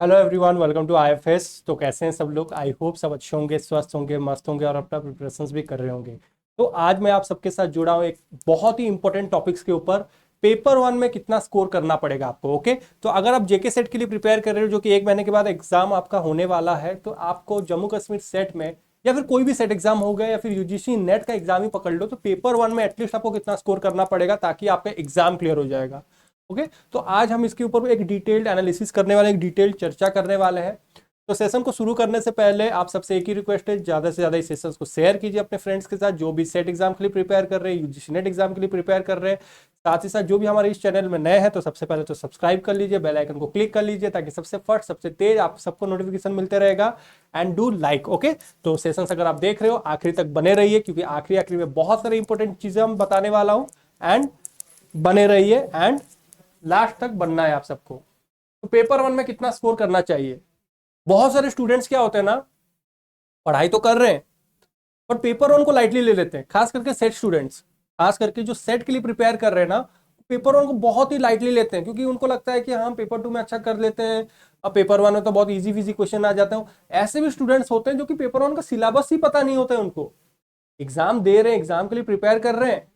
Hello everyone, welcome to IFS. तो कैसे हैं सब लोग? आई होप सब अच्छे होंगे, स्वस्थ होंगे, मस्त होंगे और अपना प्रिपरेशंस भी कर रहे होंगे। तो आज मैं आप सबके साथ जुड़ा हूँ एक बहुत ही इंपॉर्टेंट टॉपिक्स के ऊपर। पेपर वन में कितना स्कोर करना पड़ेगा आपको। ओके, तो अगर आप जेके सेट के लिए प्रिपेयर कर रहे हो, जो कि 1 महीने के बाद एग्जाम आपका होने वाला है, तो आपको जम्मू कश्मीर सेट में या फिर कोई भी सेट एग्जाम हो गया या फिर यूजीसी नेट का एग्जाम ही पकड़ लो, तो पेपर वन में एटलीस्ट आपको कितना स्कोर करना पड़ेगा ताकि आपका एग्जाम क्लियर हो जाएगा। ओके, तो आज हम इसके ऊपर एक डिटेल्ड एनालिसिस करने वाले, एक डिटेल्ड चर्चा करने वाले हैं। तो सेशन को शुरू करने से पहले आप सबसे एक ही रिक्वेस्ट है, ज्यादा से ज्यादा इस सेशन को शेयर कीजिए अपने फ्रेंड्स के साथ, जो भी सेट एग्जाम के लिए प्रिपेयर कर रहे हैं, यूजीसी नेट एग्जाम के लिए प्रिपेयर कर रहे हैं। साथ ही साथ जो भी हमारे इस चैनल में नए हैं, तो सबसे पहले तो सब्सक्राइब कर लीजिए, बेल आइकन को क्लिक कर लीजिए, ताकि सबसे फर्स्ट सबसे तेज आप सबको नोटिफिकेशन मिलते रहेगा। And do like. ओके, तो सेशन अगर आप देख रहे हो आखिरी तक बने रहिए, क्योंकि आखिरी आखिरी में बहुत सारी इंपॉर्टेंट चीजें हम बताने वाला हूं। एंड बने रहिए एंड लास्ट तक बनना है आप सबको। तो पेपर वन में कितना स्कोर करना चाहिए? बहुत सारे स्टूडेंट्स क्या होते हैं ना, पढ़ाई तो कर रहे हैं पर पेपर वन को लाइटली ले लेते हैं। खास करके सेट स्टूडेंट्स, खास करके जो सेट के लिए प्रिपेयर कर रहे हैं ना, पेपर वन को बहुत ही लाइटली लेते हैं, क्योंकि उनको लगता है कि हम पेपर टू में अच्छा कर लेते हैं, अब पेपर वन में तो बहुत इजी फिजी क्वेश्चन आ जाते हैं। ऐसे भी स्टूडेंट्स होते हैं जो कि पेपर वन का सिलेबस ही पता नहीं होता है उनको। एग्जाम दे रहे हैं, एग्जाम के लिए प्रिपेयर कर रहे हैं,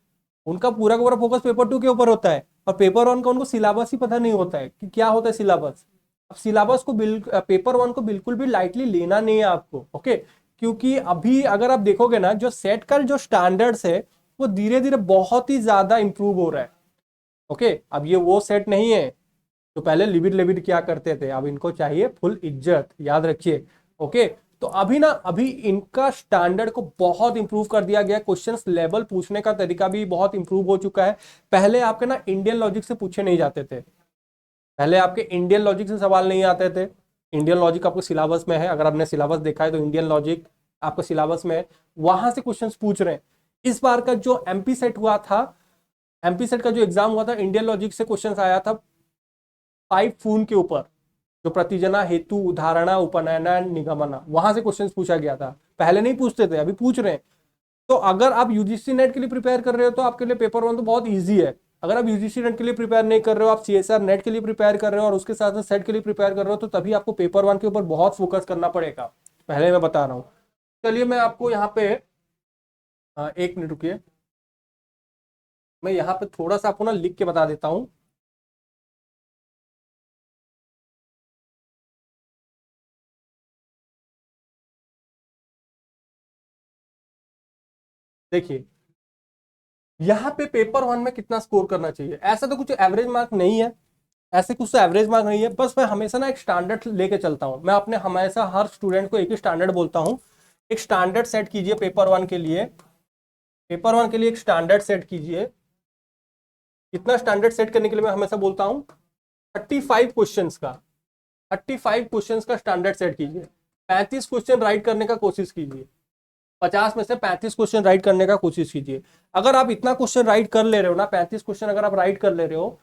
उनका पूरा का पूरा फोकस पेपर टू के ऊपर होता है, और पेपर वन का उनको सिलेबस ही पता नहीं होता है कि क्या होता है सिलेबस। अब सिलेबस को पेपर वन को बिल्कुल भी लाइटली लेना नहीं है आपको। ओके, क्योंकि अभी अगर आप देखोगे ना, जो सेट का जो स्टैंडर्ड्स है वो धीरे धीरे बहुत ही ज्यादा इंप्रूव हो रहा है। ओके, अब ये वो सेट नहीं है जो पहले लिबिड लिबिड क्या करते थे, अब इनको चाहिए फुल इज्जत, याद रखिए। ओके, तो अभी ना, अभी इनका स्टैंडर्ड को बहुत इंप्रूव कर दिया गया। क्वेश्चंस लेवल पूछने का तरीका भी बहुत इंप्रूव हो चुका है। पहले आपके ना इंडियन लॉजिक से पूछे नहीं जाते थे, पहले आपके इंडियन लॉजिक से सवाल नहीं आते थे। इंडियन लॉजिक आपको सिलेबस में है, अगर आपने सिलेबस देखा है तो इंडियन लॉजिक आपको सिलेबस में है, वहां से क्वेश्चंस पूछ रहे हैं। इस बार का जो एमपी सेट हुआ था, एमपी सेट का जो एग्जाम हुआ था, इंडियन लॉजिक से क्वेश्चंस आया था 5 फून के ऊपर, जो प्रतिजना हेतु उदाहरणा उपनयना निगमना, वहां से क्वेश्चंस पूछा गया था। पहले नहीं पूछते थे, अभी पूछ रहे हैं। तो अगर आप यूजीसी नेट के लिए प्रिपेयर कर रहे हो तो आपके लिए पेपर वन तो बहुत ईजी है। अगर आप यूजीसी नेट के लिए प्रिपेयर नहीं कर रहे हो, आप सीएसआर नेट के लिए प्रिपेयर कर रहे हो और उसके साथ साथ सेट के लिए प्रिपेयर कर रहे हो, तो तभी आपको पेपर वन के ऊपर बहुत फोकस करना पड़ेगा। पहले मैं बता रहा हूँ। चलिए मैं आपको यहाँ पे 1 मिनट रुकिए, मैं यहाँ पे थोड़ा सा आपको ना लिख के बता देता हूँ। देखिए, यहाँ पे पेपर वन में कितना स्कोर करना चाहिए, ऐसा तो कुछ एवरेज मार्क नहीं है, ऐसे कुछ तो एवरेज मार्क नहीं है। बस मैं हमेशा ना एक स्टैंडर्ड लेके चलता हूँ। मैं अपने हमेशा हर स्टूडेंट को एक ही स्टैंडर्ड बोलता हूँ। एक स्टैंडर्ड सेट कीजिए पेपर वन के लिए, पेपर वन के लिए एक स्टैंडर्ड सेट कीजिए। इतना स्टैंडर्ड सेट करने के लिए मैं हमेशा बोलता हूँ 35 क्वेश्चंस का, 35 क्वेश्चंस का स्टैंडर्ड सेट कीजिए। 35 क्वेश्चन राइट करने का कोशिश कीजिए, 50 में से 35 क्वेश्चन राइट करने का कोशिश कीजिए। अगर आप इतना क्वेश्चन राइट कर ले रहे हो ना, 35 क्वेश्चन अगर आप राइट कर ले रहे हो,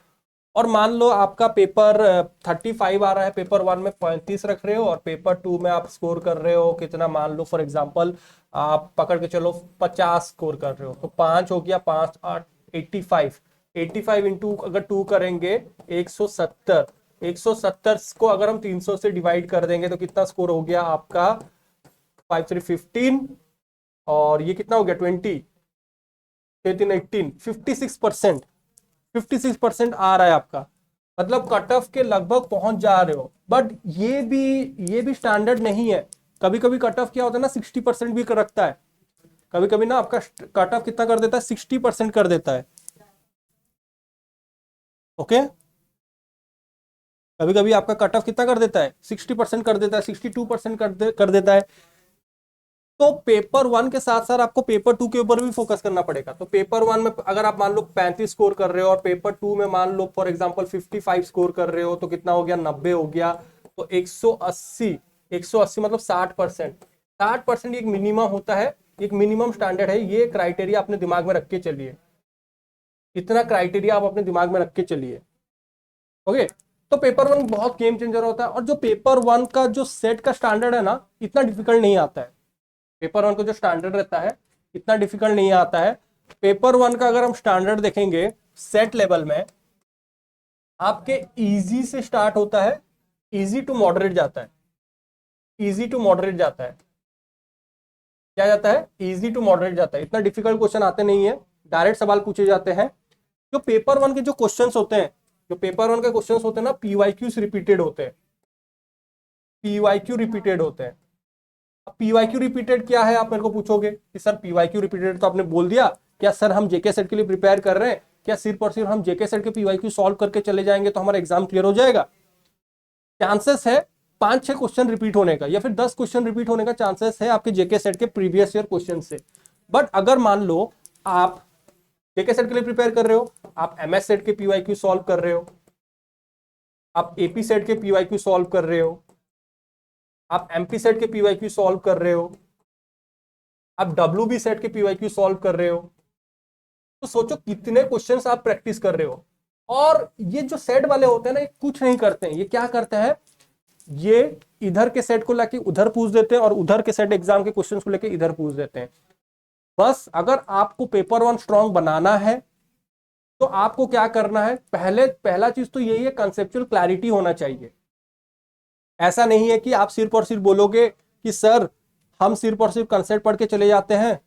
और मान लो आपका पेपर 35 आ रहा है, पेपर वन में 35 रख रहे हो, और पेपर टू में आप स्कोर कर रहे हो कितना, मान लो फॉर एग्जाम्पल आप पकड़ के चलो 50 स्कोर कर रहे हो, तो 5 हो गया, 5 8 85। 85 इंटू अगर 2 करेंगे 170, 170 को अगर हम 300 से डिवाइड कर देंगे तो कितना स्कोर हो गया आपका, 5 3 15, और ये कितना हो गया 20, 18 56%। 56% आ रहा है आपका, मतलब कट ऑफ के लगभग पहुंच जा रहे हो। बट ये भी स्टैंडर्ड नहीं है। कभी कभी कट ऑफ क्या होता है ना, 60% भी रखता है। कभी कभी ना आपका कट ऑफ कितना कर देता है, 60% कर देता है। ओके, कभी कभी आपका कट ऑफ कितना कर देता है, 60% कर देता है, 62% कर देता है। तो पेपर वन के साथ साथ आपको पेपर टू के ऊपर भी फोकस करना पड़ेगा। तो पेपर वन में अगर आप मान लो 35 स्कोर कर रहे हो, और पेपर टू में मान लो फॉर एग्जांपल 55 स्कोर कर रहे हो, तो कितना हो गया, 90 हो गया। तो 180, 180 मतलब 60%। 60% एक मिनिमम होता है, एक मिनिमम स्टैंडर्ड है। ये क्राइटेरिया अपने दिमाग में रख के चलिए, इतना क्राइटेरिया आप अपने दिमाग में रख के चलिए। ओके, तो पेपर वन बहुत गेम चेंजर होता है। और जो पेपर वन का जो सेट का स्टैंडर्ड है ना, इतना डिफिकल्ट नहीं आता है। पेपर वन का जो स्टैंडर्ड रहता है इतना डिफिकल्ट नहीं आता है। पेपर वन का अगर हम स्टैंडर्ड देखेंगे सेट लेवल में, आपके इजी से स्टार्ट होता है, इजी टू मॉडरेट जाता है, इजी टू मॉडरेट जाता है। क्या जाता है? इजी टू मॉडरेट जाता है। इतना डिफिकल्ट क्वेश्चन आते नहीं है, डायरेक्ट सवाल पूछे जाते हैं। जो पेपर वन के जो क्वेश्चंस होते हैं, जो पेपर वन के क्वेश्चंस होते हैं ना, पीवाईक्यूज रिपीटेड होते हैं, पीवाईक्यू रिपीटेड होते हैं। अब पीवाईक्यू रिपीटेड क्या है, आप मेरे को पूछोगे कि सर पीवाईक्यू रिपीटेड तो आपने बोल दिया, क्या सर हम जेके सेट के लिए प्रिपेयर कर रहे हैं, क्या सिर्फ और सिर्फ हम जेके सेट के पीवाईक्यू सॉल्व करके चले जाएंगे तो हमारा एग्जाम क्लियर हो जाएगा? चांसेस है 5-6 क्वेश्चन रिपीट होने का, या फिर 10 क्वेश्चन रिपीट होने का चांसेस है आपके जेके सेट के प्रीवियस ईयर क्वेश्चन से। बट अगर मान लो आप जेके सेट के लिए प्रिपेयर कर रहे हो, आप एमएस सेट के पीवाईक्यू सॉल्व कर रहे हो, आप एपी सेट के पीवाईक्यू सॉल्व कर रहे हो, आप एमपी सेट के पीवाईक्यू सॉल्व कर रहे हो, आप डब्ल्यूबी सेट के पीवाईक्यू सॉल्व कर रहे हो, तो सोचो कितने क्वेश्चंस आप प्रैक्टिस कर रहे हो। और ये जो सेट वाले होते हैं ना, ये कुछ नहीं करते हैं, ये क्या करते हैं, ये इधर के सेट को लेके उधर पूछ देते हैं और उधर के सेट एग्जाम के क्वेश्चंस को लेके इधर पूछ देते हैं। बस अगर आपको पेपर वन स्ट्रांग बनाना है तो आपको क्या करना है, पहला चीज तो यही है, कंसेप्चुअल क्लैरिटी होना चाहिए। ऐसा नहीं है कि आप सिर्फ और सिर्फ बोलोगे कि सर हम सिर्फ और सिर्फ कंसेप्ट पढ़ के चले जाते हैं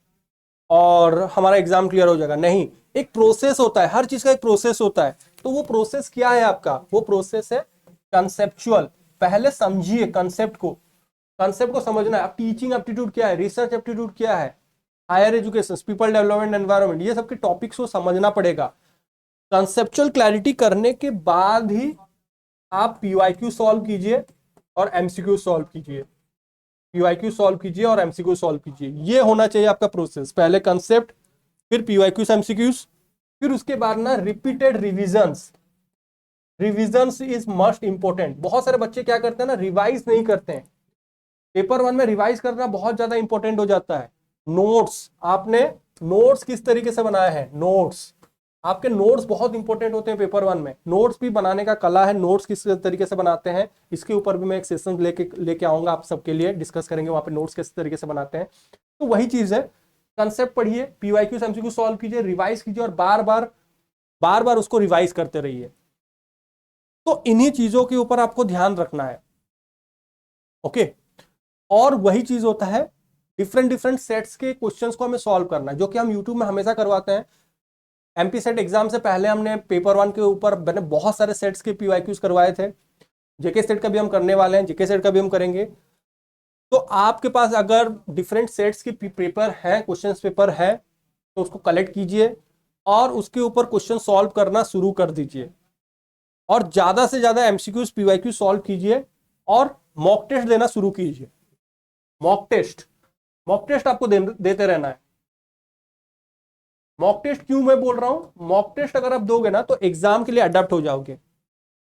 और हमारा एग्जाम क्लियर हो जाएगा। नहीं, एक प्रोसेस होता है, हर चीज का एक प्रोसेस होता है। तो वो प्रोसेस क्या है आपका? वो प्रोसेस है कंसेप्चुअल। पहले समझिए कंसेप्ट को समझना है। अब टीचिंग एप्टीट्यूड क्या है, रिसर्च एप्टीट्यूड क्या है, higher education, people development, environment, ये सबके टॉपिक्स को समझना पड़ेगा। कंसेप्चुअल क्लैरिटी करने के बाद ही आप पीवाईक्यू सॉल्व कीजिए और एमसीक्यू सॉल्व कीजिए, पीवाईक्यू सॉल्व कीजिए और एमसीक्यू सॉल्व कीजिए। ये होना चाहिए आपका प्रोसेस, पहले कंसेप्ट, फिर पीवाईक्यूज एमसीक्यूज, फिर उसके बाद ना repeated revisions. Revisions is must important. बहुत सारे बच्चे क्या करते हैं ना, रिवाइज नहीं करते हैं। पेपर वन में रिवाइज करना बहुत ज्यादा इंपॉर्टेंट हो जाता है। नोट्स, आपने नोट्स किस तरीके से बनाया है, नोट्स, आपके नोट्स बहुत इंपॉर्टेंट होते हैं पेपर वन में। नोट्स भी बनाने का कला है, नोट्स किस तरीके से बनाते हैं इसके ऊपर भी मैं एक सेशन लेके आऊंगा आप सबके लिए, डिस्कस करेंगे वहां पे नोट्स किस तरीके से बनाते हैं। तो वही चीज है, कंसेप्ट पढ़िए, पीवाईक्यू एमसीक्यू सॉल्व कीजिए, रिवाइज कीजिए और बार बार उसको रिवाइज करते रहिए। तो इन्हीं चीजों के ऊपर आपको ध्यान रखना है। ओके, और वही चीज होता है, डिफरेंट सेट्स के क्वेश्चंस को हमें सॉल्व करना है, जो कि हम यूट्यूब में हमेशा करवाते हैं। एमपी सेट एग्जाम से पहले हमने पेपर वन के ऊपर मैंने बहुत सारे सेट्स के पीवाईक्यूज करवाए थे। जेके सेट का भी हम करने वाले हैं, जेके सेट का भी हम करेंगे। तो आपके पास अगर डिफरेंट सेट्स के पेपर है, क्वेश्चन पेपर है, तो उसको कलेक्ट कीजिए और उसके ऊपर क्वेश्चन सॉल्व करना शुरू कर दीजिए। और ज्यादा से ज्यादा एमसीक्यूज पीवाईक्यू सॉल्व कीजिए और मॉक टेस्ट देना शुरू कीजिए। मॉक टेस्ट आपको देते रहना है। मॉक टेस्ट क्यों मैं बोल रहा हूं, मॉक टेस्ट अगर आप दोगे ना तो एग्जाम के लिए अडेप्ट हो जाओगे,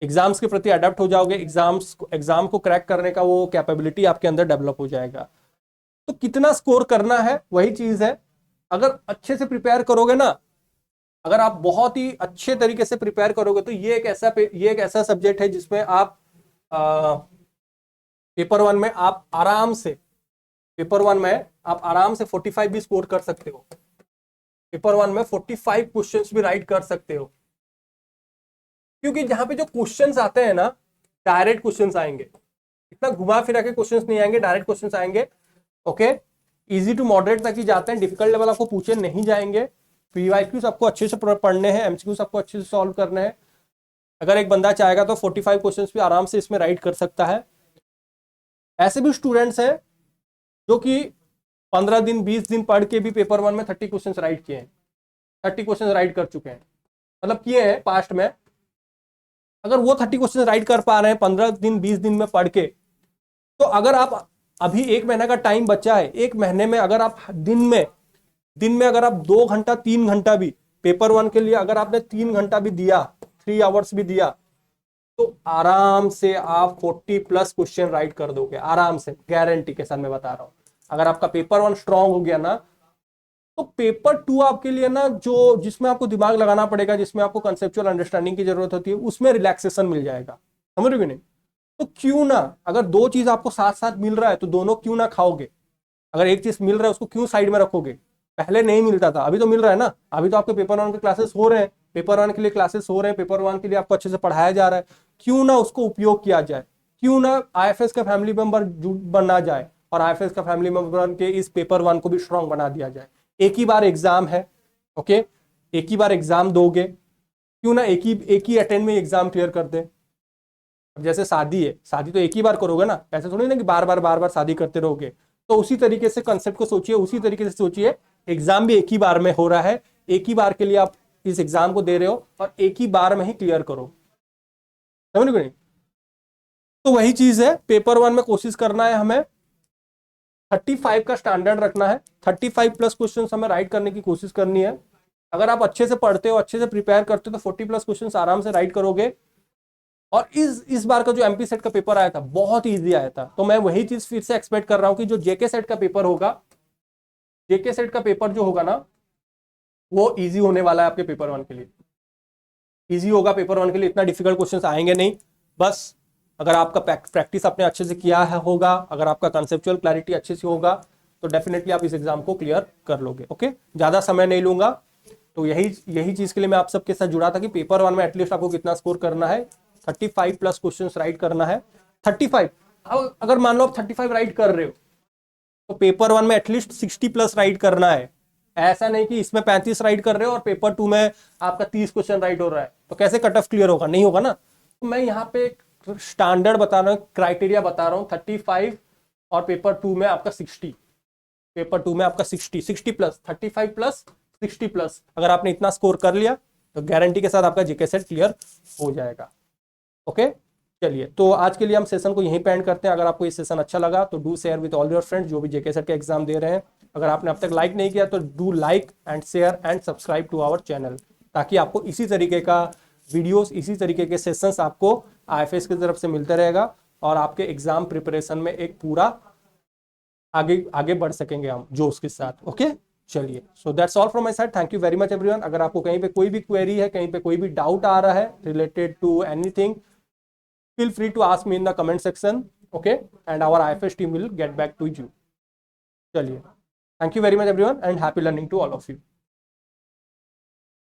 एग्जाम्स के प्रति अडेप्ट हो जाओगे, एग्जाम को क्रैक करने का वो कैपेबिलिटी आपके अंदर डेवलप हो जाएगा। तो कितना स्कोर करना है वही चीज है। अगर अच्छे से प्रिपेयर करोगे ना, अगर आप बहुत ही अच्छे तरीके से प्रिपेयर करोगे तो ये एक ऐसा सब्जेक्ट है जिसमें आप पेपर वन में आप आराम से 45 भी स्कोर कर सकते हो। पेपर वन में 45 क्वेश्चंस भी राइट कर सकते हो, क्योंकि जहां पे जो क्वेश्चंस आते हैं ना, डायरेक्ट क्वेश्चंस आएंगे, इतना घुमा फिरा के क्वेश्चंस नहीं आएंगे, डायरेक्ट क्वेश्चंस आएंगे। ओके, इजी टू मॉडरेट तक ही जाते हैं, डिफिकल्ट लेवल आपको पूछे नहीं जाएंगे। पीवाईक्यूज आपको अच्छे से पढ़ने हैं, एमसीक्यूज आपको अच्छे से सॉल्व करने हैं। अगर एक बंदा चाहेगा तो 45 क्वेश्चंस भी आराम से इसमें राइट कर सकता है। ऐसे भी स्टूडेंट्स हैं जो कि 15 दिन 20 दिन पढ़ के भी पेपर वन में 30 क्वेश्चंस राइट किए हैं, 30 क्वेश्चंस राइट कर चुके हैं, मतलब किए हैं पास्ट में। अगर वो 30 क्वेश्चन राइट कर पा रहे हैं 15 दिन 20 दिन में पढ़ के, तो अगर आप अभी 1 महीना का टाइम बचा है, 1 महीने में अगर आप दिन में अगर आप 2 घंटा 3 घंटा भी पेपर वन के लिए अगर आपने 3 घंटा भी दिया, 3 आवर्स भी दिया, तो आराम से आप 40+ क्वेश्चन राइट कर दोगे, आराम से, गारंटी के साथ मैं बता रहा हूं। अगर आपका पेपर वन स्ट्रांग हो गया ना, तो पेपर टू आपके लिए ना, जो जिसमें आपको दिमाग लगाना पड़ेगा, जिसमें आपको कंसेप्चुअल अंडरस्टैंडिंग की जरूरत होती है, उसमें रिलैक्सेशन मिल जाएगा। समझ रहे हो नहीं? तो क्यों ना, अगर 2 चीज आपको साथ साथ मिल रहा है तो दोनों क्यों ना खाओगे। अगर एक चीज मिल रहा है उसको क्यों साइड में रखोगे। पहले नहीं मिलता था, अभी तो मिल रहा है ना, अभी तो आपके पेपर वन के क्लासेस हो रहे हैं, पेपर वन के लिए क्लासेस हो रहे हैं, पेपर वन के लिए आपको अच्छे से पढ़ाया जा रहा है, क्यों ना उसको उपयोग किया जाए। क्यों ना आईएफएस का फैमिली मेंबर बनना जाए और आईएफएस का फैमिली मेंबर के इस पेपर 1 को भी स्ट्रांग बना दिया जाए। एक ही बार एग्जाम है, ओके, एक ही बार एग्जाम दोगे, क्यों ना एक ही अटेम्प्ट में एग्जाम क्लियर कर दे। अब जैसे शादी है, शादी तो एक ही बार करोगे ना, ऐसे थोड़ी ना कि बार बार शादी करते रहोगे। तो उसी तरीके से कंसेप्ट को सोचिए, उसी तरीके से सोचिए, एग्जाम भी एक ही बार में हो रहा है, एक ही बार के लिए आप इस एग्जाम को दे रहे हो और एक ही बार में ही क्लियर करो, समझ नहीं। तो वही चीज है, पेपर 1 में कोशिश करना है हमें 35 का स्टैंडर्ड रखना है, 35 प्लस क्वेश्चन हमें राइट करने की कोशिश करनी है। अगर आप अच्छे से पढ़ते हो, अच्छे से प्रिपेयर करते हो, तो 40 प्लस क्वेश्चन आराम से राइट करोगे। और इस बार का जो एमपी सेट का पेपर आया था बहुत इजी आया था, तो मैं वही चीज फिर से एक्सपेक्ट कर रहा हूं कि जो जेके सेट का पेपर होगा, जेके सेट का पेपर जो होगा ना, वो इजी होने वाला है आपके पेपर 1 के लिए। इजी होगा पेपर 1 के लिए, इतना डिफिकल्ट क्वेश्चंस आएंगे नहीं। बस अगर आपका प्रैक्टिस आपने अच्छे से किया है होगा, अगर आपका कंसेप्चुअल क्लैरिटी अच्छे से होगा, तो डेफिनेटली आप इस एग्जाम को क्लियर कर लोगे। ओके, ज्यादा समय नहीं लूंगा। तो यही चीज के लिए मैं आप सबके साथ जुड़ा था कि पेपर 1 में एटलीस्ट आपको कितना स्कोर करना है, 35 प्लस क्वेश्चन राइट करना है। 35, अगर मान लो आप 35 राइट कर रहे हो, तो पेपर 1 में एटलीस्ट 60 प्लस राइट करना है। ऐसा नहीं कि इसमें 35 राइट कर रहे हो और पेपर 2 में आपका 30 क्वेश्चन राइट हो रहा है, तो कैसे कट ऑफ क्लियर होगा, नहीं होगा ना। तो मैं यहाँ पे स्टैंडर्ड बता रहा हूँ, क्राइटेरिया बता रहा हूँ 35 और पेपर 2 में आपका 60, पेपर 2 में आपका 60 प्लस 35 प्लस 60 प्लस, अगर आपने इतना स्कोर कर लिया तो गारंटी के साथ आपका जीके सेट क्लियर हो जाएगा। ओके, चलिए, तो आज के लिए हम सेशन को यहीं पे एंड करते हैं। अगर आपको ये सेशन अच्छा लगा तो do share with all your friends जो भी जेके सेट के एग्जाम दे रहे हैं। अगर आपने अब तक लाइक नहीं किया तो do like and share and subscribe to our channel, ताकि आपको इसी तरीके का वीडियोस, इसी तरीके के सेशंस आपको आईएफएस की तरफ से मिलते रहेगा और आपके एग्जाम प्रिपरेशन में एक पूरा आगे बढ़ सकेंगे हम जोश के साथ। ओके, चलिए, so that's all from my side. Thank you very much everyone. अगर आपको कहीं पे कोई भी क्वेरी है, कहीं पे कोई भी डाउट आ रहा है related to anything, feel free to ask me in the comment section, okay, and our IFS team will get back to you. चलिए, thank you very much everyone and happy learning to all of you.